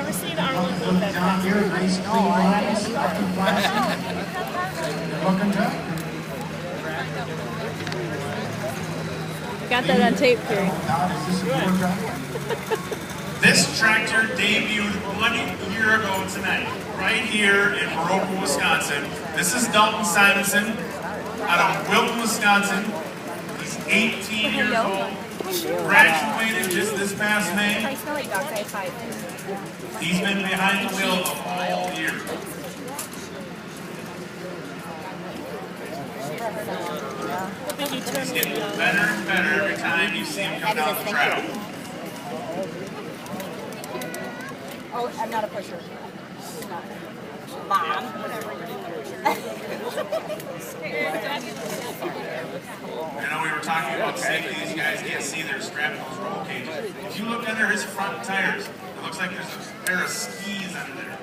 never seen Arlen go that fast. Got that on tape, Kerry. This tractor debuted 1 year ago tonight, right here in Viroqua, Wisconsin. This is Dalton Simonson out of Wilton, Wisconsin. He's 18 years old. Graduated just this past May. He's been behind the wheel the whole year. He's getting better and better every time you see him come down the track. Oh, I'm not a pusher. Mom. I know we were talking about safety. These guys can't see their strap in those roll cages. If you look under his front tires, it looks like there's a pair of skis under there.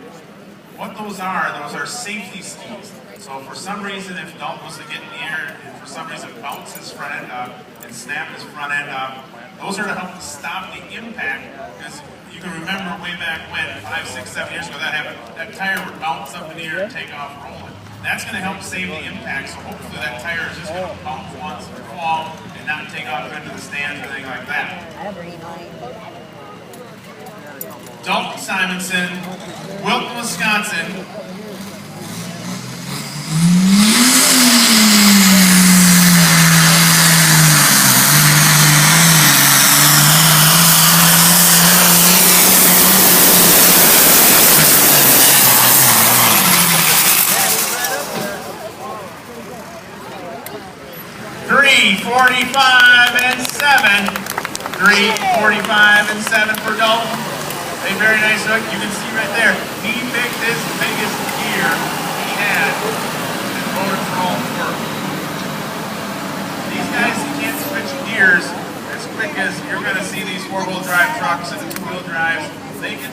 What those are safety skis. So for some reason, if Dalton was to get in the air and for some reason bounce his front end up and snap his front end up, those are to help stop the impact. Because you can remember way back when, 5, 6, 7 years ago, that happened. That tire would bounce up in the air and take off rolling. That's going to help save the impact. So hopefully that tire is just going to bounce once and fall and not take off into the stands or anything like that. Dalton Simonson, Wilton, Wisconsin. .345 and 7. 3:45 and 7 for Dalton. A very nice hook. You can see right there. He picked his biggest gear he had and voted for all the work. These guys can't switch gears as quick as you're going to see these 4-wheel drive trucks and the 2-wheel drives. They can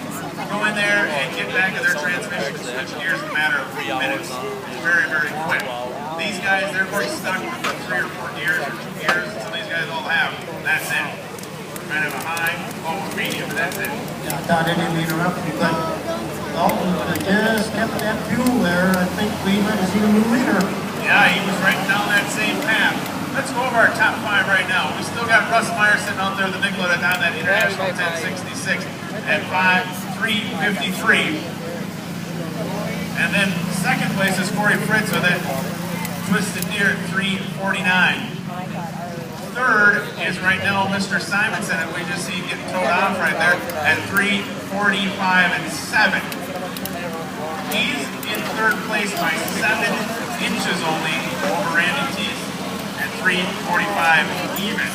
go in there and get back to their transmission and switch gears in a matter of minutes. It's very, very quick. These guys, they're pretty stuck with the 3 or 4 gears or 2 gears that some of these guys all have. That's it. Kind of a high, low, medium, and that's it. Yeah, Todd, I didn't interrupt you, but Dalton just kept that fuel there. I think we might have seen a new leader. Yeah, he was right down that same path. Let's go over our top 5 right now. We still got Russ Meyer sitting out there, the Nicoletta on that International 1066 at 3:53. And then second place is Corey Fritz with that Twisted Deer at 3:49. Third is right now Mr. Simonson, and we just see him getting towed off right there at 3:45 and 7. He's in third place by 7 inches only over Randy Teese at 3:45 even.